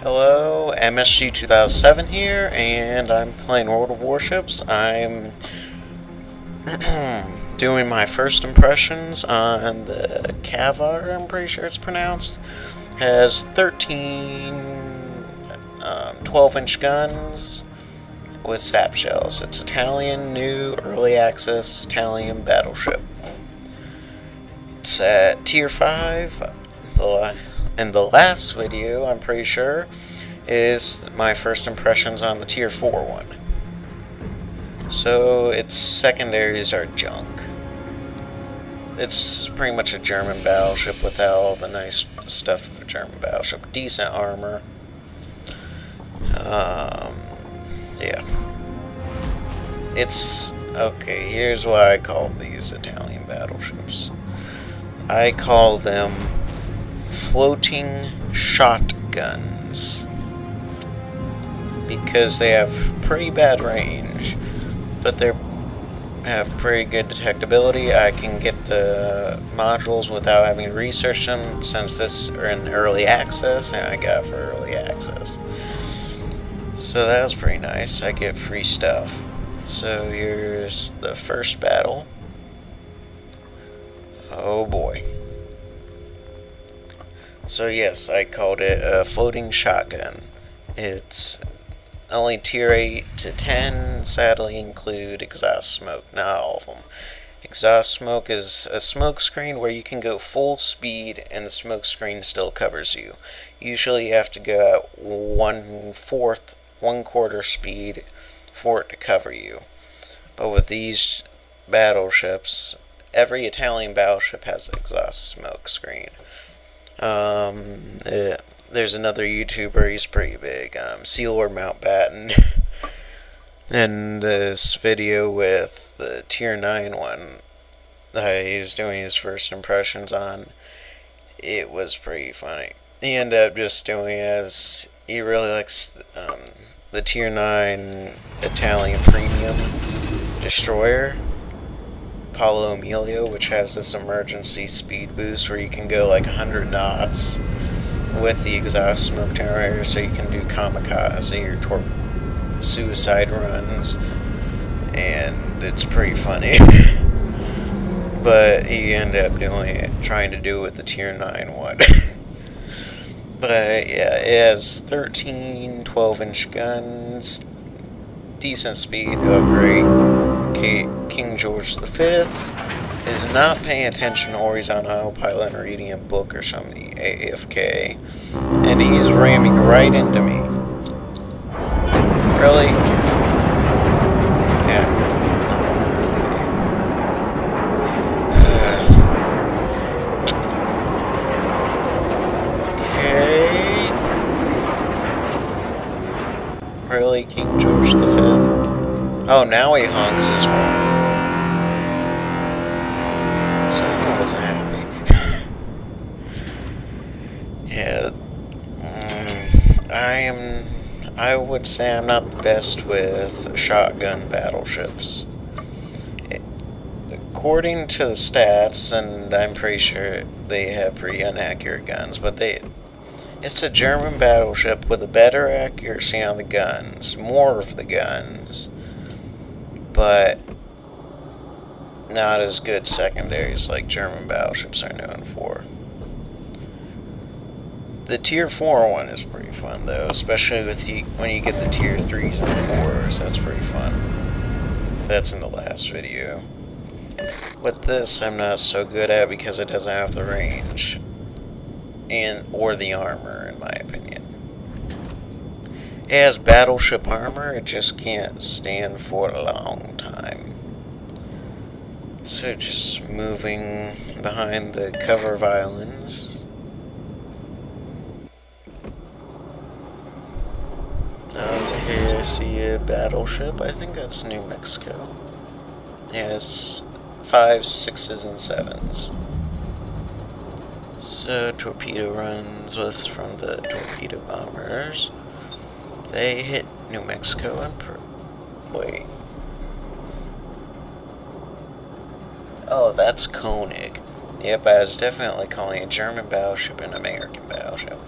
Hello, MSG 2007 here, and I'm playing World of Warships. I'm doing my first impressions on the Cavour, I'm pretty sure it's pronounced. Has 13 12-inch guns with sap shells. It's Italian, new, early access Italian battleship. It's at Tier 5. In the last video, I'm pretty sure, is my first impressions on the Tier 4 one. So its secondaries are junk. It's pretty much a German battleship without all the nice stuff of a German battleship. Decent armor. Yeah. It's... okay, here's why I call these Italian battleships. I call them floating shotguns because they have pretty bad range, but they have pretty good detectability. I can get the modules without having to research them since this are in early access, and I got it for early access. So that was pretty nice. I get free stuff. So here's the first battle. Oh boy. So yes, I called it a floating shotgun. It's only tier 8 to 10, sadly include exhaust smoke, not all of them. Exhaust smoke is a smoke screen where you can go full speed and the smoke screen still covers you. Usually you have to go at 1/4 speed for it to cover you. But with these battleships, every Italian battleship has an exhaust smoke screen. There's another YouTuber, he's pretty big, Sea Lord Mountbatten. In this video with the Tier 9 one that he's doing his first impressions on, it was pretty funny. He ended up just doing as he really likes the Tier 9 Italian Premium Destroyer, Paolo Emilio, which has this emergency speed boost where you can go like 100 knots with the exhaust smoke generator, so you can do kamikaze or suicide runs, and it's pretty funny. But he ended up trying to do it with the Tier 9 one. But yeah, it has 13 12-inch guns, decent speed, great. King George V is not paying attention, or he's on autopilot and reading a book or something, AFK, and he's ramming right into me. Really? Yeah. Okay. Really, King George V? Oh, now he honks his horn. Someone wasn't happy. Yeah. I would say I'm not the best with shotgun battleships. According to the stats, and I'm pretty sure they have pretty inaccurate guns, but it's a German battleship with a better accuracy on the guns, more of the guns, but not as good secondaries like German battleships are known for. The Tier 4 one is pretty fun though, especially when you get the Tier 3s and 4s, that's pretty fun. That's in the last video. With this, I'm not so good at because it doesn't have the range or the armor, in my opinion. It has battleship armor, it just can't stand for a long time. So just moving behind the cover of islands. Okay, I see a battleship. I think that's New Mexico. Yes, 5s, 6s, and 7s. So torpedo runs from the torpedo bombers. They hit New Mexico and wait. Oh, that's Koenig. Yep, I was definitely calling a German battleship an American battleship.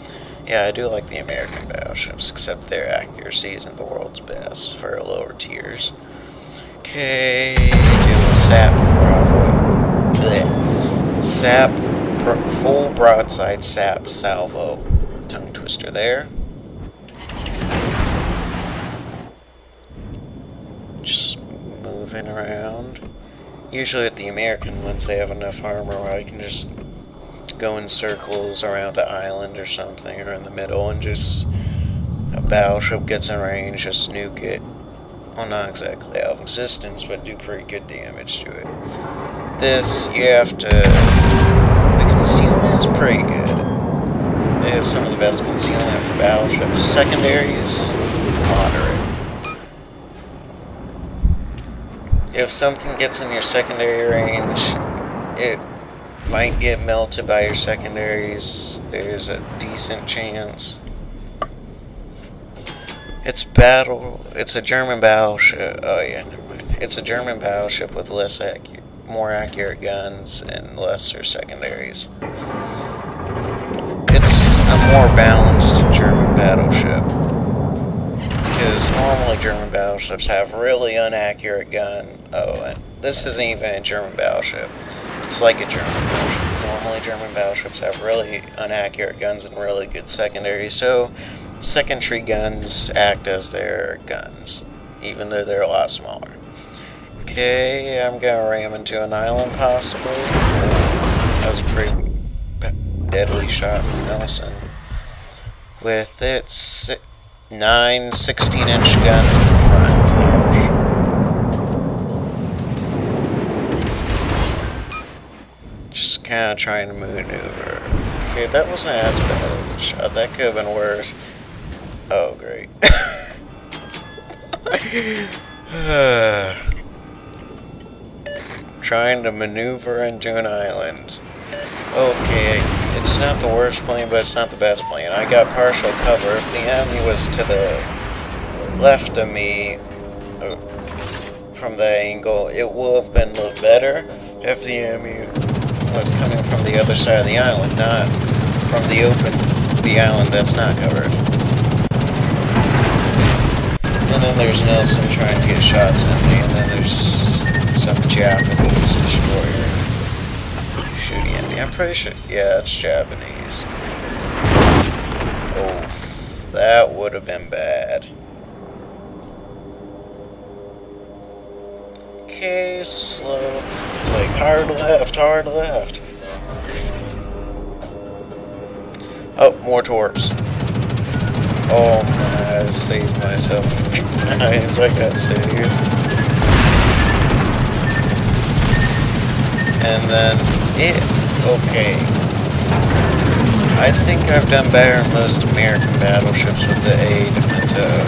Yeah, I do like the American battleships, except their accuracy isn't the world's best for lower tiers. Okay, do a SAP Bravo. Blech. SAP, full broadside SAP salvo. Tongue twister there. Just moving around. Usually with the American ones, they have enough armor where I can just go in circles around an island or something, or in the middle, and just a battleship gets in range, just nuke it. Well, not exactly out of existence, but do pretty good damage to it. This, you have to... The concealment is pretty good. It has some of the best concealment for battleships. Secondaries, moderate. If something gets in your secondary range, it might get melted by your secondaries. There's a decent chance. It's a German battleship. Oh yeah, never mind. It's a German battleship with more accurate guns and lesser secondaries. It's a more balanced German battleship. Because normally German battleships have really inaccurate gun. Oh, and this isn't even a German battleship. It's like a German battleship. Normally German battleships have really inaccurate guns and really good secondaries, so secondary guns act as their guns, even though they're a lot smaller. Okay, I'm gonna ram into an island possibly. That was a pretty deadly shot from Nelson. With its 9 16-inch guns in the front. Ouch. Just kind of trying to maneuver. Okay, that wasn't as bad a shot. That could have been worse. Oh, great. Trying to maneuver into an island. Okay, it's not the worst plane, but it's not the best plane. I got partial cover. If the enemy was to the left of me from the angle, it would have been a little better if the enemy was coming from the other side of the island, not from the island that's not covered. And then there's Nelson trying to get shots at me, and then there's some Japanese destroyer shooting at me. I'm pretty sure, yeah, it's Japanese. Oh, that would have been bad. Okay, slow. It's like hard left, hard left. Oh, more torps. Oh my, I saved myself a few times. I got saved. And then okay. I think I've done better in most American battleships with the A defensive.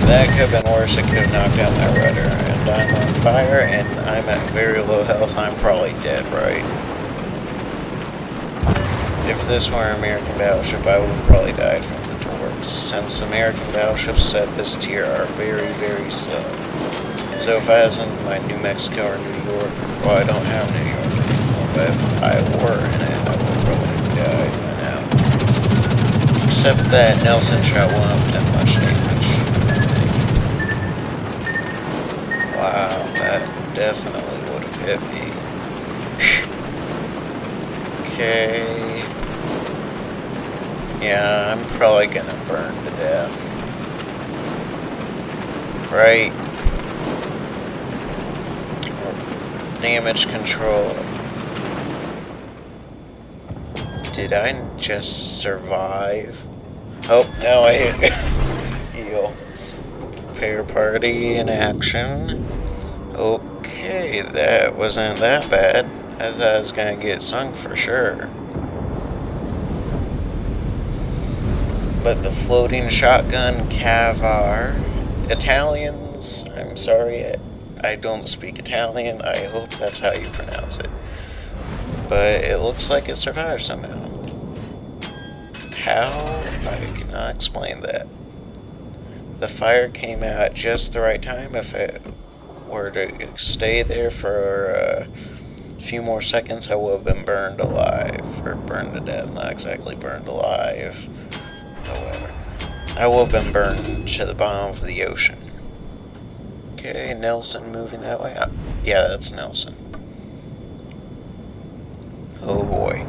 That could have been worse. It could have knocked down my rudder. And I'm on fire, and I'm at very low health. I'm probably dead, right? If this were an American battleship, I would have probably died from the torps, since American battleships at this tier are very, very slow. So if I was in my New Mexico or New York, well, I don't have New York anymore, but if I were in it, I would have probably died by now. Except that Nelson shot won't have done much damage, I think. Wow, that definitely would have hit me. Okay. Yeah, I'm probably gonna burn to death. Right. Damage control. Did I just survive? Oh, now I hit Eel. Repair party in action. Okay, that wasn't that bad. I thought I was gonna get sunk for sure. But the floating shotgun Cavour. Italians, I'm sorry, I don't speak Italian. I hope that's how you pronounce it. But it looks like it survived somehow. How? I cannot explain that. The fire came out at just the right time. If it were to stay there for a few more seconds, I would have been burned alive. Or burned to death, not exactly burned alive. However, I will have been burned to the bottom of the ocean. Okay, Nelson moving that way. Yeah, that's Nelson. Oh boy.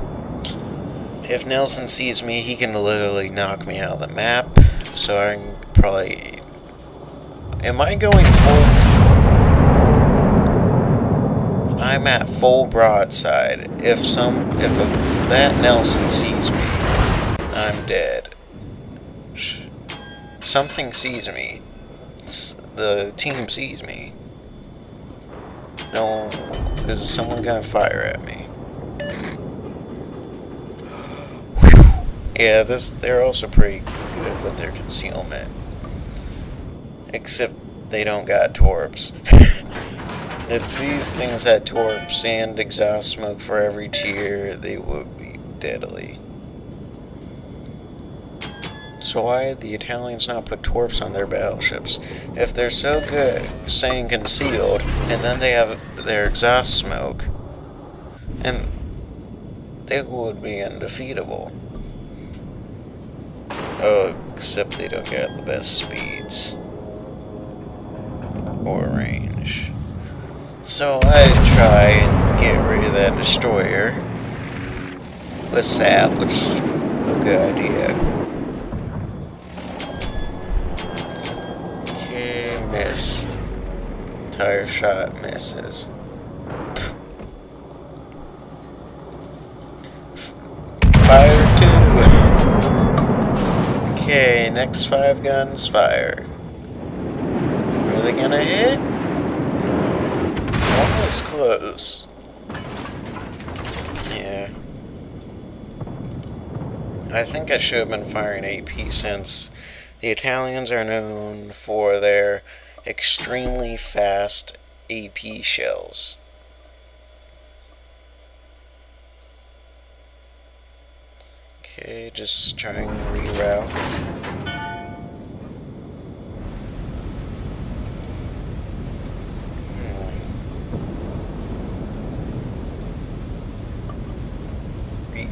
If Nelson sees me, he can literally knock me out of the map. So I can probably... Am I going full... I'm at full broadside. If that Nelson sees me, I'm dead. Something sees me. The team sees me. No, is someone gonna fire at me? Yeah, they're also pretty good with their concealment. Except they don't got torps. If these things had torps and exhaust smoke for every tier, they would be deadly. So why did the Italians not put torps on their battleships? If they're so good staying concealed, and then they have their exhaust smoke, and they would be undefeatable. Oh, except they don't get the best speeds or range. So I try and get rid of that destroyer with sap, which is a good idea. Okay, miss. Tire shot misses. Fire 2. Okay, next 5 guns fire. Are they gonna hit? No. One was close. Yeah. I think I should have been firing AP since the Italians are known for their extremely fast AP shells. Okay, just trying to reroute.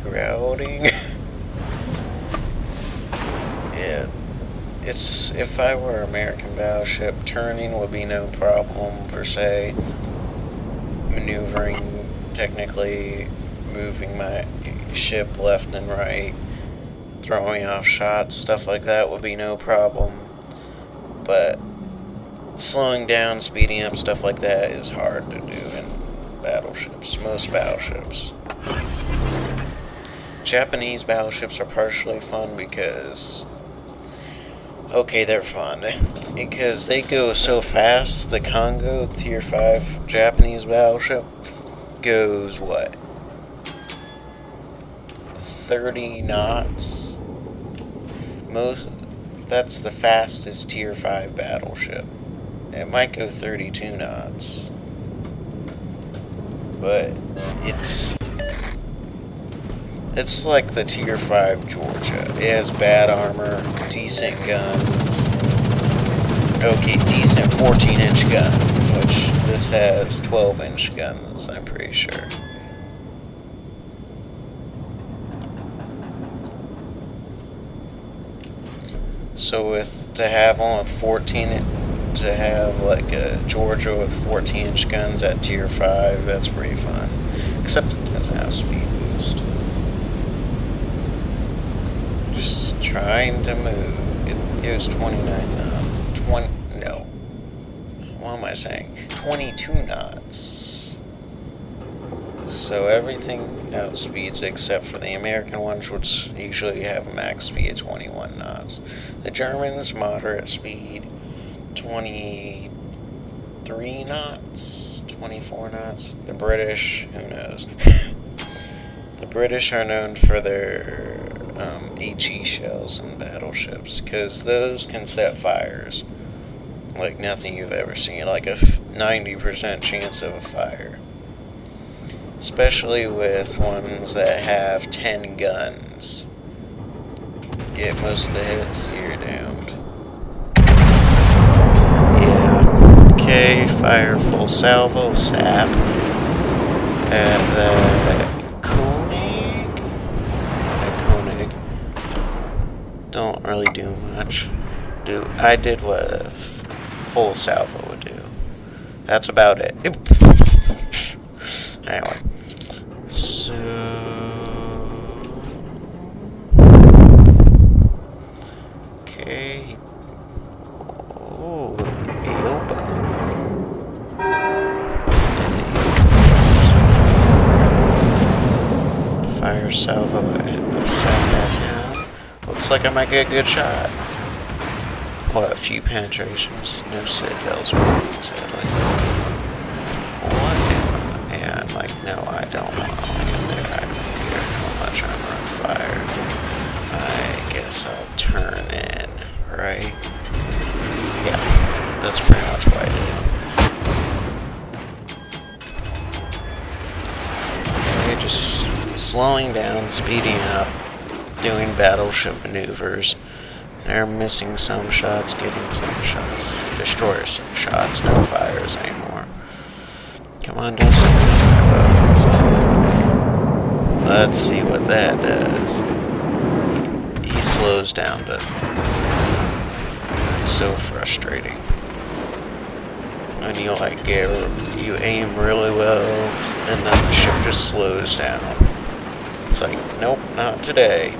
Rerouting. Yeah, it's if I were an American battleship, turning would be no problem per se. Maneuvering, technically, moving my ship left and right, throwing off shots, stuff like that would be no problem. But slowing down, speeding up, stuff like that is hard to do in battleships, most battleships. Japanese battleships are partially fun because... Okay, they're fun. Because they go so fast. The Congo Tier 5 Japanese battleship goes, what? 30 knots? That's the fastest Tier 5 battleship. It might go 32 knots. But it's like the Tier 5 Georgia. It has bad armor, decent guns. Okay, decent 14-inch guns, which this has 12-inch guns, I'm pretty sure. So to have like a Georgia with 14-inch guns at Tier 5, that's pretty fun. Except it doesn't have speed boost. Just trying to move. It was 29 knots. No. What am I saying? 22 knots. So everything outspeeds except for the American ones, which usually have a max speed of 21 knots. The Germans, moderate speed, 23 knots, 24 knots. The British, who knows? The British are known for their HE shells and battleships, because those can set fires like nothing you've ever seen, like a 90% chance of a fire. Especially with ones that have 10 guns. Get most of the hits, you're doomed. Yeah. Okay, fire full salvo, sap. And then Koenig. don't really do much. I did what a full salvo would do. That's about it. Anyway, so okay. Oh, Aoba. Fire salvo of sat back down. Looks like I might get a good shot. What, a few penetrations? No citadels or anything, sadly. What am I? Yeah, I'm like, no, I don't want to land there. I don't care how much I'm on fire. I guess I'll turn in, right? Yeah, that's pretty much what I did. Okay, just slowing down, speeding up, doing battleship maneuvers. They're missing some shots, getting some shots, destroyer some shots, no fires anymore. Come on, do something. Let's see what that does. He slows down to... That's so frustrating. When you you aim really well, and then the ship just slows down. It's like, nope, not today.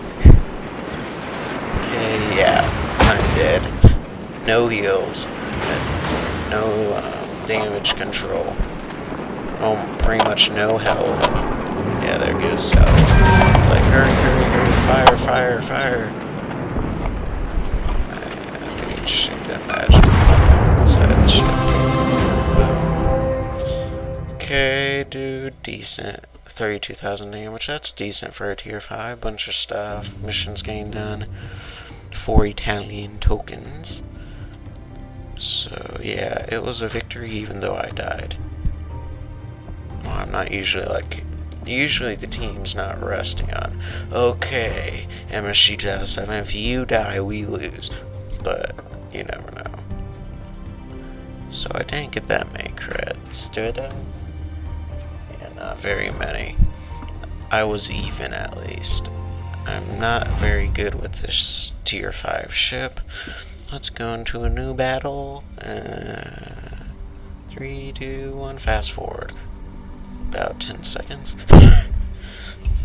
Okay, yeah, I'm dead. No heals. No damage control. Oh, pretty much no health. Yeah, there goes South. It's like, hurry, hurry, hurry, fire, fire, fire. It'd be interesting to imagine people inside the ship. Okay, dude, decent. 32,000 damage, that's decent for a tier 5. Bunch of stuff, missions getting done. 4 Italian tokens. So, yeah, it was a victory even though I died. Well, I'm not usually like... Usually the team's not resting on, okay, MSG 2007, if you die, we lose. But, you never know. So I didn't get that many creds, did I? Yeah, not very many. I was even at least. I'm not very good with this tier 5 ship. Let's go into a new battle. 3, 2, 1, fast forward. About 10 seconds.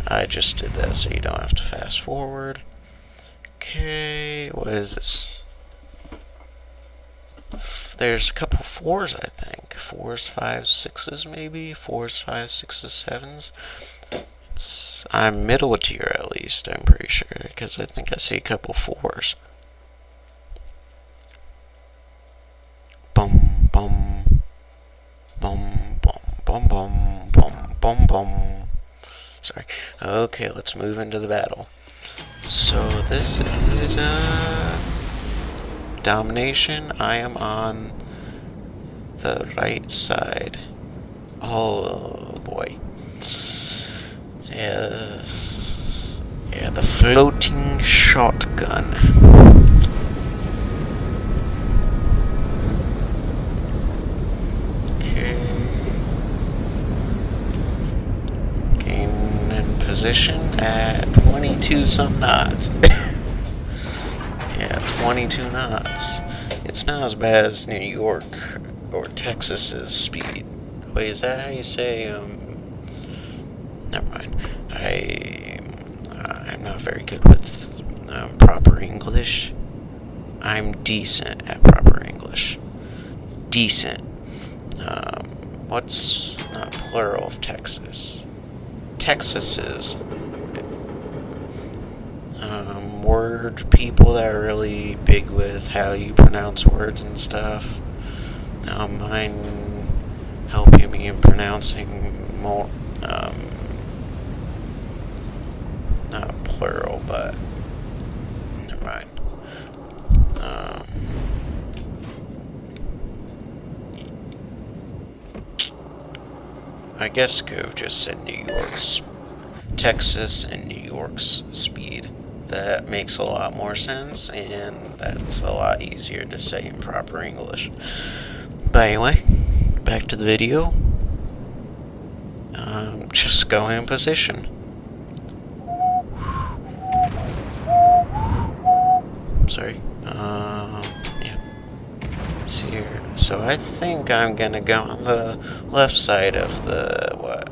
I just did that so you don't have to fast forward. Okay, what is this? There's a couple 4s, I think. 4s, 5s, 6s maybe? 4s, 5s, 6s, 7s. I'm middle tier at least, I'm pretty sure, because I think I see a couple 4s. Bum, bum, bum, bum, bum, bum, bum, bum, bum. Sorry. Okay, let's move into the battle. So this is domination. I am on the right side. Oh boy. Yes. Yeah, the floating shotgun. Okay. Gain in position at 22 some knots. Yeah, 22 knots. It's not as bad as New York or Texas's speed. Wait, is that how you say, never mind. I'm not very good with proper English. I'm decent at proper English. Decent. What's not plural of Texas? Texas's. Word people that are really big with how you pronounce words and stuff. Mine helping me in pronouncing more, not plural, but never mind. I guess Cove just said New York's, Texas and New York's speed. That makes a lot more sense, and that's a lot easier to say in proper English. But anyway, back to the video. Just go in position. sorry. Yeah. See here. So I think I'm gonna go on the left side of the what?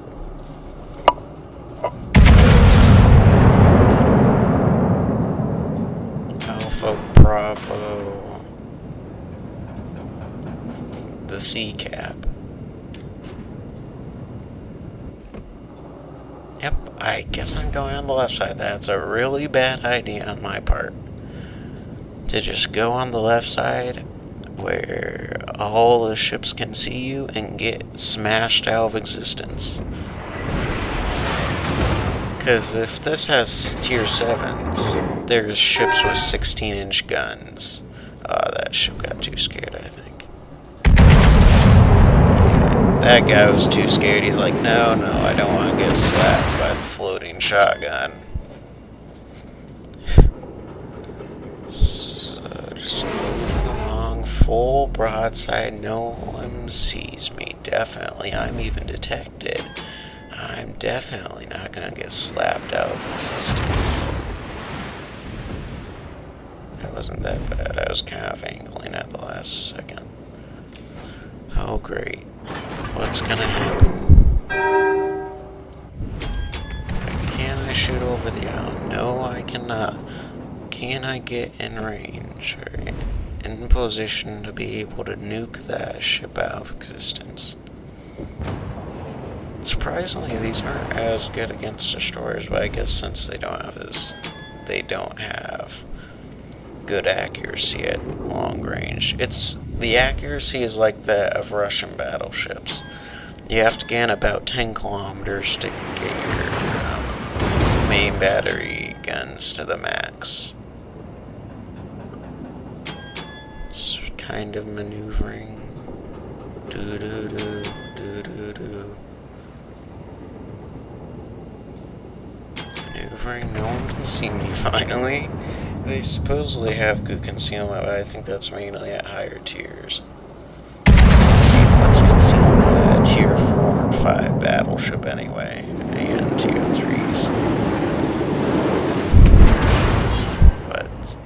Alpha Bravo. The C cap. Yep, I guess I'm going on the left side. That's a really bad idea on my part. To just go on the left side where all the ships can see you and get smashed out of existence. Because if this has tier 7s, there's ships with 16-inch guns. That ship got too scared, I think. Yeah, that guy was too scared. He's like, no, I don't want to get slapped by the floating shotgun. So just moving along, full broadside, no one sees me. Definitely, I'm even detected. I'm definitely not gonna get slapped out of existence. That wasn't that bad. I was kind of angling at the last second. Oh great. What's gonna happen? Can I shoot over the island? No, I cannot. Can I get in range or in position to be able to nuke that ship out of existence? Surprisingly, these aren't as good against destroyers, but I guess since they don't have good accuracy at long range. The accuracy is like that of Russian battleships. You have to gain about 10 kilometers to get your main battery guns to the max. Just kind of maneuvering. Do-do-do. Maneuvering, no one can see me finally. They supposedly have good concealment, but I think that's mainly at higher tiers. What's concealment at tier 4 and 5 battleship anyway, and tier 3s. But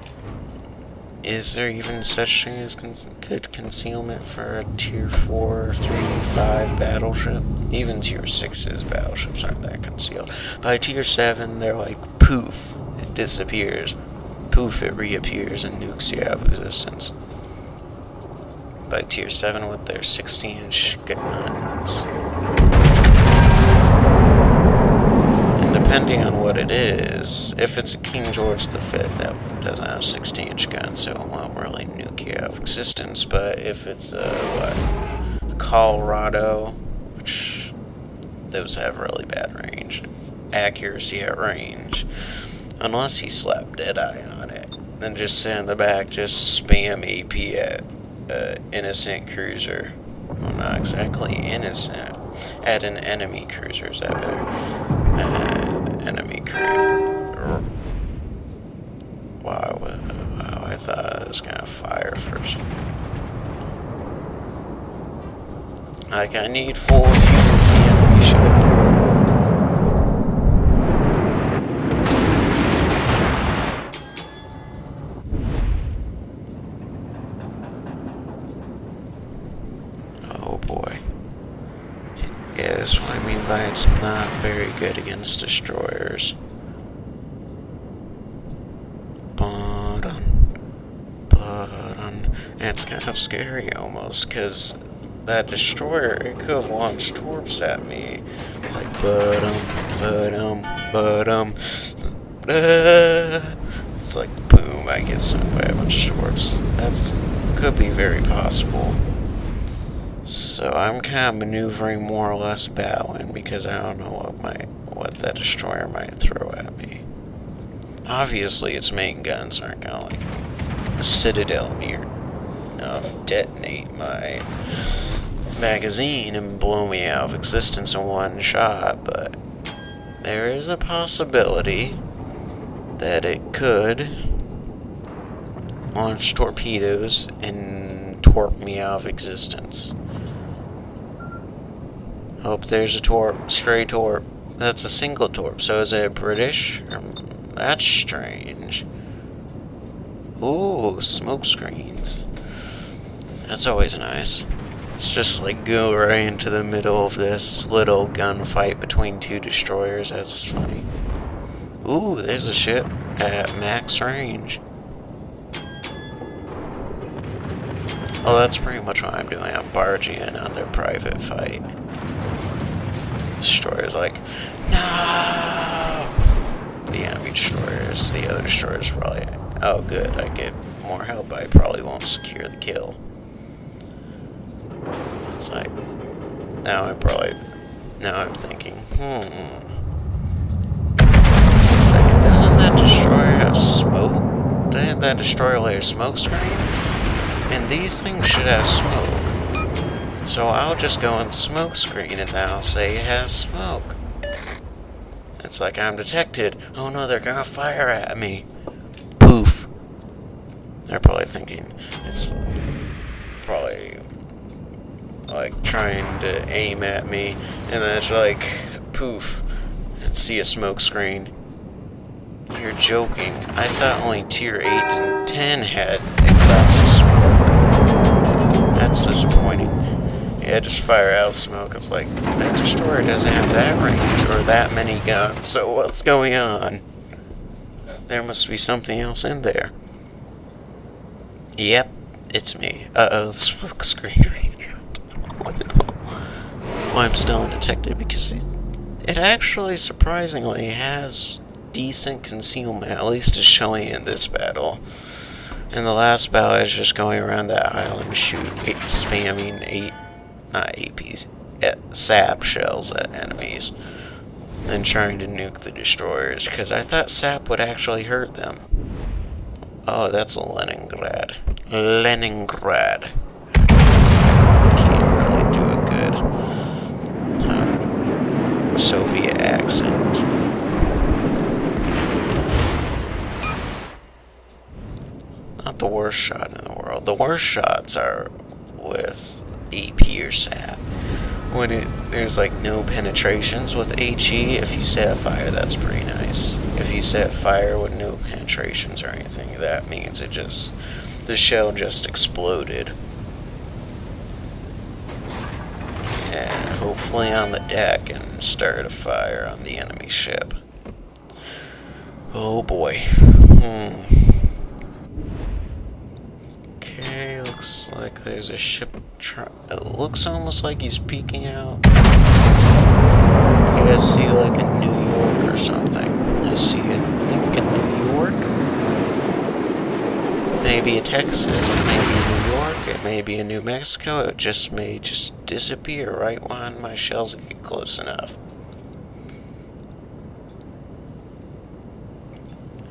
is there even such thing as good concealment for a tier 4, 3, 5 battleship? Even tier 6's battleships aren't that concealed. By tier 7, they're like poof, it disappears. Poof, it reappears and nukes you out of existence. By tier 7 with their 16-inch guns. And depending on what it is, if it's a King George V, that doesn't have 16-inch guns, so it won't really nuke you out of existence. But if it's a Colorado, which those have really bad range, accuracy at range, unless he slapped Deadeye on it, then just sit in the back, just spam AP at innocent cruiser. Well, not exactly innocent. At an enemy cruiser, is that better? Enemy cruiser. Wow, I thought I was gonna fire for a second. Like, I need full view of the enemy ship. Oh boy. Yeah, that's what I mean by it's not very good against destroyers. And it's kind of scary almost, because that destroyer, it could have launched torps at me. It's like, it's like, boom, I get sent by a bunch of torps. That's could be very possible. So I'm kind of maneuvering more or less battling because I don't know what that destroyer might throw at me. Obviously, its main guns aren't gonna like Citadel me or detonate my magazine and blow me out of existence in one shot, but there is a possibility that it could launch torpedoes and torp me out of existence. Hope there's a torp, stray torp. That's a single torp, so is it British? That's strange. Ooh, smoke screens. That's always nice. Let's just like go right into the middle of this little gunfight between two destroyers. That's funny. Ooh, there's a ship at max range. Oh, that's pretty much what I'm doing. I'm barging in on their private fight. Destroyer's like, no! The enemy destroyers, the other destroyers probably, oh good, I get more help, I probably won't secure the kill. It's like, now I'm thinking, second, doesn't that destroyer have smoke? Didn't that destroyer lay a smoke screen? And these things should have smoke. So I'll just go in smoke screen and then I'll say it has smoke. It's like I'm detected. Oh no, they're gonna fire at me. Poof. They're probably thinking it's probably like trying to aim at me, and then it's like poof, and see a smoke screen. You're joking. I thought only tier 8 and 10 had exhaust smoke. That's disappointing. Yeah, just fire out smoke. It's like, that destroyer doesn't have that range or that many guns, so what's going on? There must be something else in there. Yep, it's me. Uh-oh, the smoke screen ran out. Oh no. Well, I'm still undetected because it actually surprisingly has decent concealment, at least it's showing in this battle. In the last battle, I was just going around that island spamming not APs, sap shells at enemies, and trying to nuke the destroyers, because I thought sap would actually hurt them. Oh, that's Leningrad. Leningrad. Can't really do a good Soviet accent. Not the worst shot in the world. The worst shots are with AP or sap. When there's like no penetrations with HE, if you set fire, that's pretty nice. If you set fire with no penetrations or anything, that means the shell just exploded. And hopefully on the deck and start a fire on the enemy ship. Oh boy. Okay, looks like there's a ship. It looks almost like he's peeking out. Okay, I see like a New York or something. I think a New York. Maybe a Texas, maybe a New York, it may be a New Mexico. It just may just disappear right when my shells get close enough.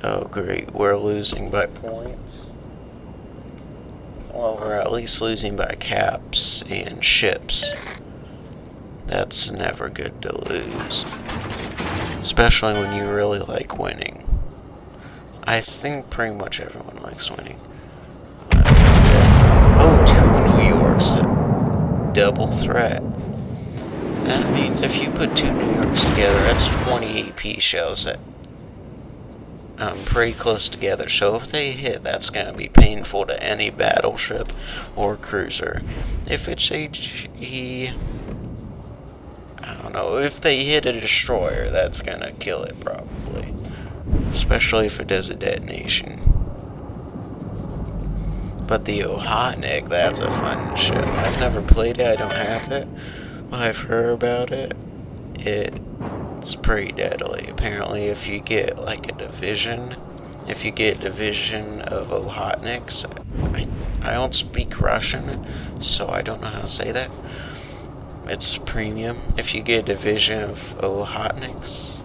Oh great, we're losing by points. Well, we're at least losing by caps and ships. That's never good to lose. Especially when you really like winning. I think pretty much everyone likes winning. Oh, 2 New Yorks. Double threat. That means if you put 2 New Yorks together, that's 20 AP shells that pretty close together, so if they hit, that's going to be painful to any battleship or cruiser. If it's HE, I don't know, if they hit a destroyer, that's going to kill it probably, especially if it does a detonation. But the Ohotnik, that's a fun ship. I've never played it, I don't have it, I've heard about it. It's pretty deadly. Apparently, if you get like a division of Ohotniks, I don't speak Russian, so I don't know how to say that. It's premium. If you get a division of Ohotniks,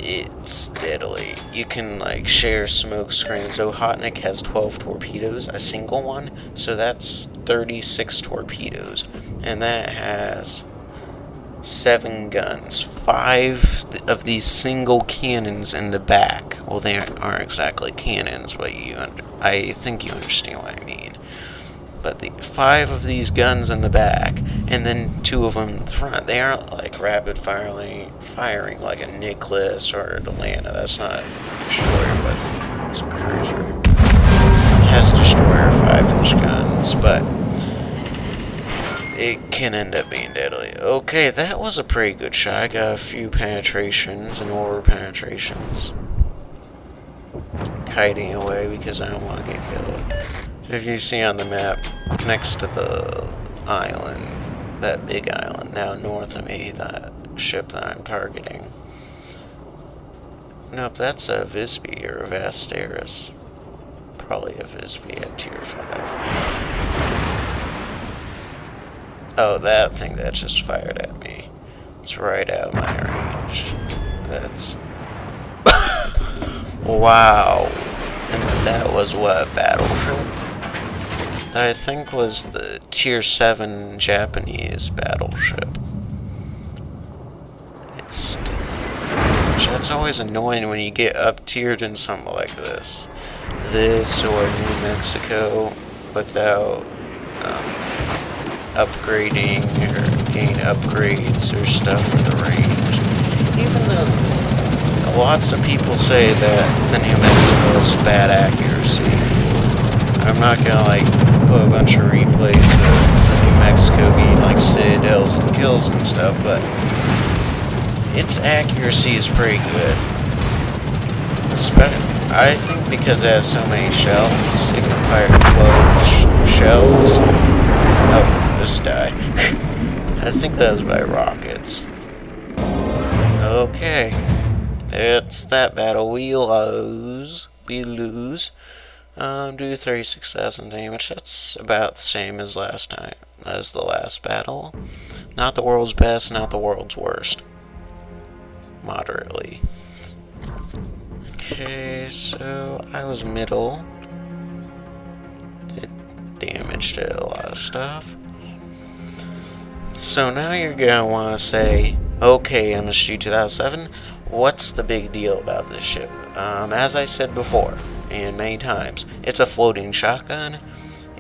it's deadly. You can like share smoke screens. Ohotnik has 12 torpedoes, a single one, so that's 36 torpedoes, and that has 7 guns, 5 of these single cannons in the back. Well, they aren't exactly cannons, but I think you understand what I mean. But the 5 of these guns in the back, and then 2 of them in the front. They aren't like rapid firing like a Nicholas or a Delana. That's not a destroyer, but it's a cruiser. has destroyer 5-inch guns, but it can end up being deadly. Okay, that was a pretty good shot. I got a few penetrations and over penetrations. Hiding away because I don't want to get killed. If you see on the map, next to the island, that big island now north of me, that ship that I'm targeting. Nope, that's a Visby or a Vasteris. Probably a Visby at tier 5. Oh, that thing that just fired at me. It's right out of my range. That's... wow. And that was what, battleship? That I think was the tier 7 Japanese battleship. It's... that's always annoying when you get up-tiered in something like this. This or New Mexico without upgrading or getting upgrades or stuff for the range. Even though lots of people say that the New Mexico is bad accuracy. I'm not gonna like put a bunch of replays of New Mexico getting like citadels and kills and stuff, but its accuracy is pretty good. I think because it has so many shells, it can fire 12 shells. Oh, just die. I think that was by rockets. Okay. It's that battle. We lose. Do 36,000 damage. That's about the same as last time. As the last battle. Not the world's best, not the world's worst. Moderately. Okay, so I was middle. Did damage to a lot of stuff. So now you're gonna want to say, okay, MSG 2007, what's the big deal about this ship? As I said before, and many times, it's a floating shotgun.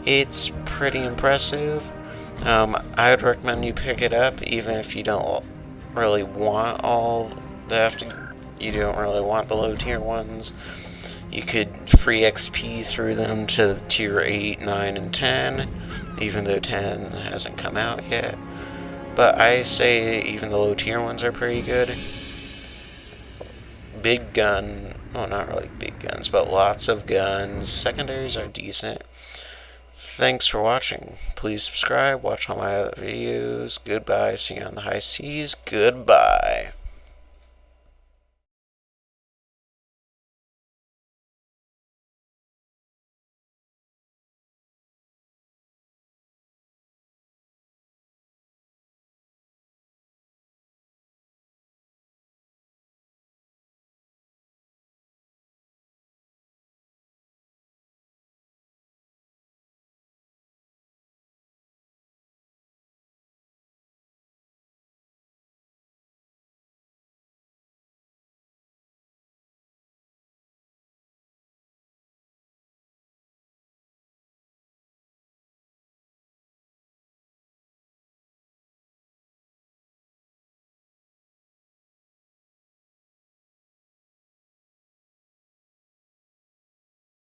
It's pretty impressive. I would recommend you pick it up, even if you don't really want all you don't really want the low tier ones. You could free XP through them to tier 8, 9, and 10, even though 10 hasn't come out yet. But I say even the low tier ones are pretty good. Big gun, well, not really big guns, but lots of guns. Secondaries are decent. Thanks for watching. Please subscribe, watch all my other videos. Goodbye, see you on the high seas. Goodbye.